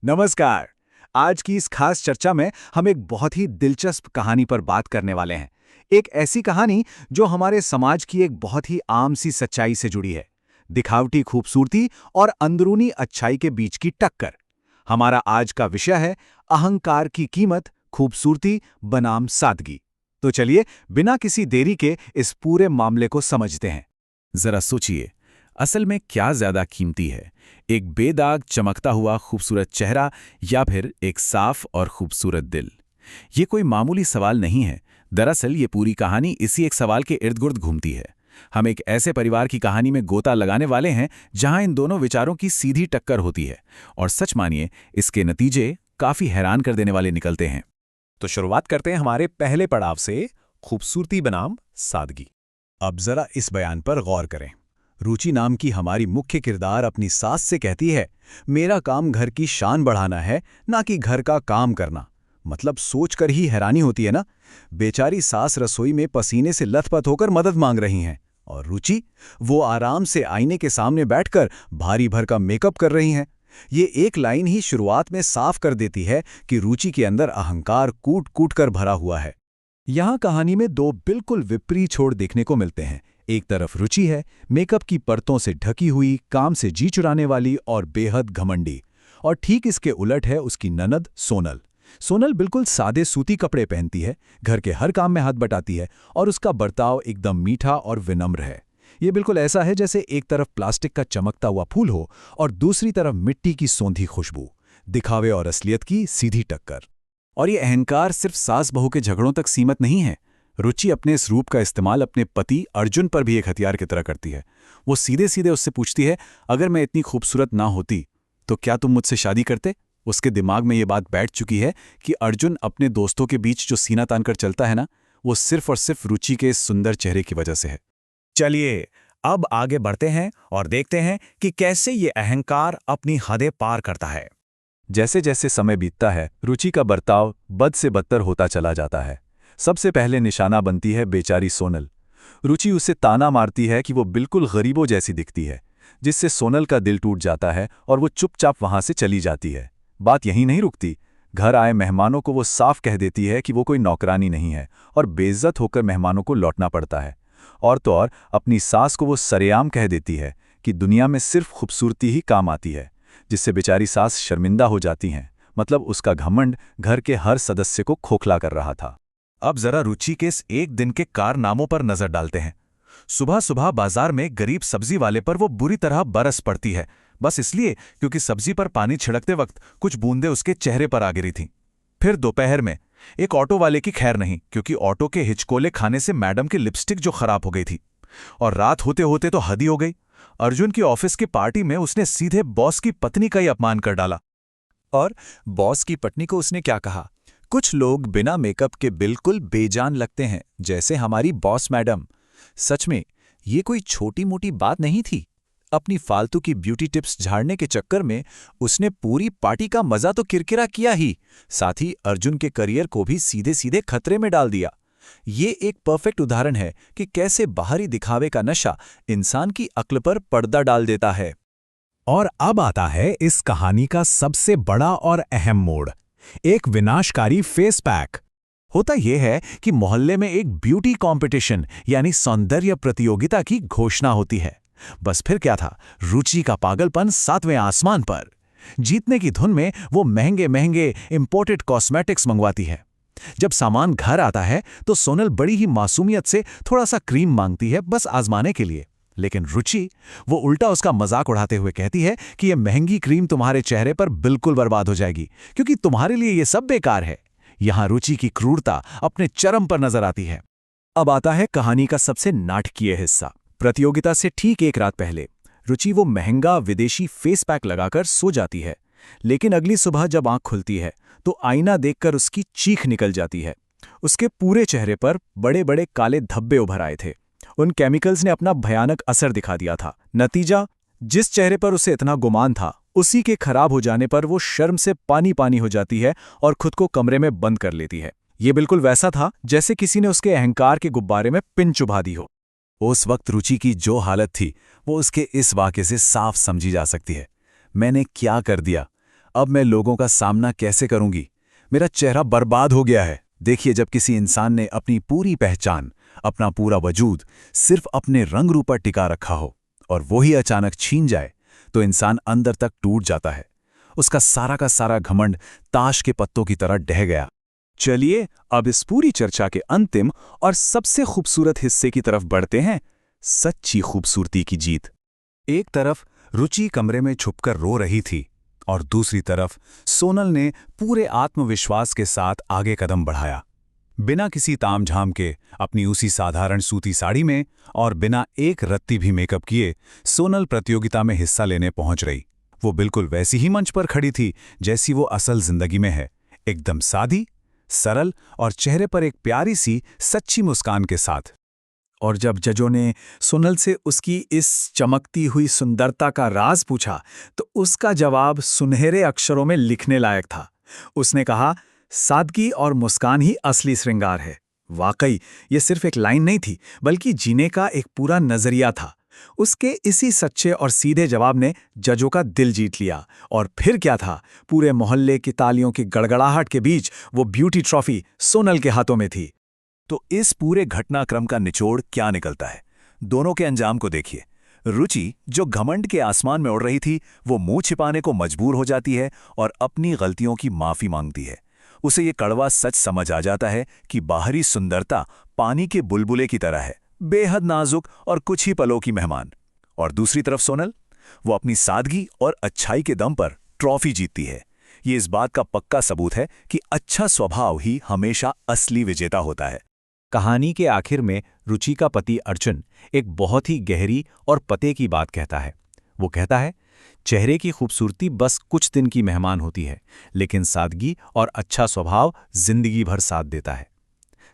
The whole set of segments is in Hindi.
नमस्कार। आज की इस खास चर्चा में हम एक बहुत ही दिलचस्प कहानी पर बात करने वाले हैं। एक ऐसी कहानी जो हमारे समाज की एक बहुत ही आम सी सच्चाई से जुड़ी है। दिखावटी खूबसूरती और अंदरूनी अच्छाई के बीच की टक्कर। हमारा आज का विषय है अहंकार की कीमत, खूबसूरती बनाम सादगी। तो चलिए बिना किसी देरी के इस पूरे मामले को समझते हैं। जरा सोचिए, असल में क्या ज्यादा कीमती है, एक बेदाग चमकता हुआ खूबसूरत चेहरा या फिर एक साफ और खूबसूरत दिल? ये कोई मामूली सवाल नहीं है। दरअसल ये पूरी कहानी इसी एक सवाल के इर्द गिर्द घूमती है। हम एक ऐसे परिवार की कहानी में गोता लगाने वाले हैं जहां इन दोनों विचारों की सीधी टक्कर होती है, और सच मानिए इसके नतीजे काफी हैरान कर देने वाले निकलते हैं। तो शुरुआत करते हैं हमारे पहले पड़ाव से, खूबसूरती बनाम सादगी। अब जरा इस बयान पर गौर करें। रुचि नाम की हमारी मुख्य किरदार अपनी सास से कहती है, मेरा काम घर की शान बढ़ाना है, ना कि घर का काम करना। मतलब सोचकर ही हैरानी होती है ना। बेचारी सास रसोई में पसीने से लथपथ होकर मदद मांग रही हैं, और रुचि वो आराम से आईने के सामने बैठकर भारी भर का मेकअप कर रही हैं। ये एक लाइन ही शुरुआत में साफ कर देती है कि रुचि के अंदर अहंकार कूट कूट कर भरा हुआ है। यहाँ कहानी में दो बिल्कुल विपरीत छोर देखने को मिलते हैं। एक तरफ रुचि है, मेकअप की परतों से ढकी हुई, काम से जी चुराने वाली और बेहद घमंडी। और ठीक इसके उलट है उसकी ननद सोनल। सोनल बिल्कुल सादे सूती कपड़े पहनती है, घर के हर काम में हाथ बटाती है, और उसका बर्ताव एकदम मीठा और विनम्र है। ये बिल्कुल ऐसा है जैसे एक तरफ प्लास्टिक का चमकता हुआ फूल हो और दूसरी तरफ मिट्टी की सौंधी खुशबू। दिखावे और असलियत की सीधी टक्कर। और ये अहंकार सिर्फ सास बहू के झगड़ों तक सीमित नहीं है। रुचि अपने इस रूप का इस्तेमाल अपने पति अर्जुन पर भी एक हथियार की तरह करती है। वो सीधे सीधे उससे पूछती है, अगर मैं इतनी खूबसूरत ना होती तो क्या तुम मुझसे शादी करते? उसके दिमाग में ये बात बैठ चुकी है कि अर्जुन अपने दोस्तों के बीच जो सीना तानकर चलता है ना, वो सिर्फ और सिर्फ रुचि के इस सुंदर चेहरे की वजह से है। चलिए अब आगे बढ़ते हैं और देखते हैं कि कैसे ये अहंकार अपनी हदें पार करता है। जैसे जैसे समय बीतता है, रुचि का बर्ताव बद से बदतर होता चला जाता है। सबसे पहले निशाना बनती है बेचारी सोनल। रुचि उसे ताना मारती है कि वो बिल्कुल गरीबों जैसी दिखती है, जिससे सोनल का दिल टूट जाता है और वो चुपचाप वहां से चली जाती है। बात यहीं नहीं रुकती। घर आए मेहमानों को वो साफ कह देती है कि वो कोई नौकरानी नहीं है, और बेइज्जत होकर मेहमानों को लौटना पड़ता है। और तो और अपनी सास को वो सरेआम कह देती है कि दुनिया में सिर्फ खूबसूरती ही काम आती है, जिससे बेचारी सास शर्मिंदा हो जाती हैं। मतलब उसका घमंड घर के हर सदस्य को खोखला कर रहा था। अब जरा रुचि के इस एक दिन के कारनामों पर नजर डालते हैं। सुबह सुबह बाजार में गरीब सब्जी वाले पर वो बुरी तरह बरस पड़ती है, बस इसलिए क्योंकि सब्जी पर पानी छिड़कते वक्त कुछ बूंदें उसके चेहरे पर आ गिरी थीं। फिर दोपहर में एक ऑटो वाले की खैर नहीं, क्योंकि ऑटो के हिचकोले खाने से मैडम की लिपस्टिक जो खराब हो गई थी। और रात होते होते तो हद ही हो गई। अर्जुन की ऑफिस की पार्टी में उसने सीधे बॉस की पत्नी का ही अपमान कर डाला। और बॉस की पत्नी को उसने क्या कहा? कुछ लोग बिना मेकअप के बिल्कुल बेजान लगते हैं, जैसे हमारी बॉस मैडम। सच में ये कोई छोटी मोटी बात नहीं थी। अपनी फालतू की ब्यूटी टिप्स झाड़ने के चक्कर में उसने पूरी पार्टी का मजा तो किरकिरा किया ही, साथ ही अर्जुन के करियर को भी सीधे सीधे खतरे में डाल दिया। ये एक परफेक्ट उदाहरण है कि कैसे बाहरी दिखावे का नशा इंसान की अक्ल पर पर्दा डाल देता है। और अब आता है इस कहानी का सबसे बड़ा और अहम मोड़, एक विनाशकारी फेस पैक। होता यह है कि मोहल्ले में एक ब्यूटी कंपटीशन यानी सौंदर्य प्रतियोगिता की घोषणा होती है। बस फिर क्या था, रुचि का पागलपन 7वें आसमान पर। जीतने की धुन में वो महंगे महंगे इंपोर्टेड कॉस्मेटिक्स मंगवाती है। जब सामान घर आता है तो सोनल बड़ी ही मासूमियत से थोड़ा सा क्रीम मांगती है, बस आजमाने के लिए। लेकिन रुचि वो उल्टा उसका मजाक उड़ाते हुए कहती है कि ये महंगी क्रीम तुम्हारे चेहरे पर बिल्कुल बर्बाद हो जाएगी, क्योंकि तुम्हारे लिए ये सब बेकार है। यहां रुचि की क्रूरता अपने चरम पर नजर आती है। अब आता है कहानी का सबसे नाटकीय हिस्सा। प्रतियोगिता से ठीक एक रात पहले रुचि वो महंगा विदेशी फेस पैक लगाकर सो जाती है। लेकिन अगली सुबह जब आंख खुलती है तो आईना देखकर उसकी चीख निकल जाती है। उसके पूरे चेहरे पर बड़े बड़े काले धब्बे उभर आए थे। उन केमिकल्स ने अपना भयानक असर दिखा दिया था। नतीजा, जिस चेहरे पर उसे इतना गुमान था, उसी के खराब हो जाने पर वो शर्म से पानी पानी हो जाती है और खुद को कमरे में बंद कर लेती है। ये बिल्कुल वैसा था जैसे किसी ने उसके अहंकार के गुब्बारे में पिन चुभा दी हो। उस वक्त रुचि की जो हालत थी वो उसके इस वाक़े से साफ समझी जा सकती है। मैंने क्या कर दिया? अब मैं लोगों का सामना कैसे करूंगी? मेरा चेहरा बर्बाद हो गया है। देखिए, जब किसी इंसान ने अपनी पूरी पहचान, अपना पूरा वजूद सिर्फ अपने रंग रूप पर टिका रखा हो और वो ही अचानक छीन जाए, तो इंसान अंदर तक टूट जाता है। उसका सारा का सारा घमंड ताश के पत्तों की तरह ढह गया। चलिए अब इस पूरी चर्चा के अंतिम और सबसे खूबसूरत हिस्से की तरफ बढ़ते हैं, सच्ची खूबसूरती की जीत। एक तरफ रुचि कमरे में छुपकर रो रही थी और दूसरी तरफ सोनल ने पूरे आत्मविश्वास के साथ आगे कदम बढ़ाया। बिना किसी तामझाम के अपनी उसी साधारण सूती साड़ी में और बिना एक रत्ती भी मेकअप किए सोनल प्रतियोगिता में हिस्सा लेने पहुंच रही। वो बिल्कुल वैसी ही मंच पर खड़ी थी जैसी वो असल जिंदगी में है, एकदम सादी, सरल और चेहरे पर एक प्यारी सी सच्ची मुस्कान के साथ। और जब जजों ने सोनल से उसकी इस चमकती हुई सुंदरता का राज पूछा, तो उसका जवाब सुनहरे अक्षरों में लिखने लायक था। उसने कहा, सादगी और मुस्कान ही असली श्रृंगार है। वाकई ये सिर्फ एक लाइन नहीं थी, बल्कि जीने का एक पूरा नजरिया था। उसके इसी सच्चे और सीधे जवाब ने जजों का दिल जीत लिया। और फिर क्या था, पूरे मोहल्ले की तालियों की गड़गड़ाहट के बीच वो ब्यूटी ट्रॉफी सोनल के हाथों में थी। तो इस पूरे घटनाक्रम का निचोड़ क्या निकलता है? दोनों के अंजाम को देखिए। रुचि, जो घमंड के आसमान में उड़ रही थी, वो मुंह छिपाने को मजबूर हो जाती है और अपनी गलतियों की माफी मांगती है। उसे ये कड़वा सच समझ आ जाता है कि बाहरी सुंदरता पानी के बुलबुले की तरह है, बेहद नाजुक और कुछ ही पलों की मेहमान। और दूसरी तरफ सोनल, वो अपनी सादगी और अच्छाई के दम पर ट्रॉफी जीतती है। ये इस बात का पक्का सबूत है कि अच्छा स्वभाव ही हमेशा असली विजेता होता है। कहानी के आखिर में रुचि का पति अर्जुन एक बहुत ही गहरी और पते की बात कहता है। वो कहता है, चेहरे की खूबसूरती बस कुछ दिन की मेहमान होती है, लेकिन सादगी और अच्छा स्वभाव जिंदगी भर साथ देता है।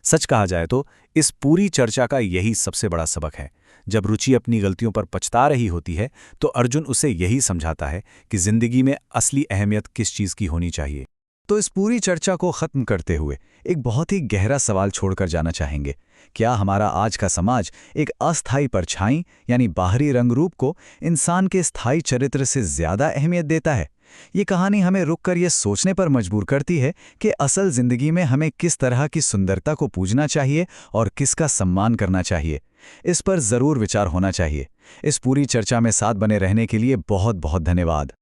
सच कहा जाए तो इस पूरी चर्चा का यही सबसे बड़ा सबक है। जब रुचि अपनी गलतियों पर पछता रही होती है, तो अर्जुन उसे यही समझाता है कि जिंदगी में असली अहमियत किस चीज़ की होनी चाहिए। तो इस पूरी चर्चा को खत्म करते हुए एक बहुत ही गहरा सवाल छोड़कर जाना चाहेंगे। क्या हमारा आज का समाज एक अस्थायी परछाई यानी बाहरी रंग रूप को इंसान के स्थायी चरित्र से ज्यादा अहमियत देता है? ये कहानी हमें रुककर ये सोचने पर मजबूर करती है कि असल जिंदगी में हमें किस तरह की सुंदरता को पूजना चाहिए और किसका सम्मान करना चाहिए। इस पर जरूर विचार होना चाहिए। इस पूरी चर्चा में साथ बने रहने के लिए बहुत बहुत धन्यवाद।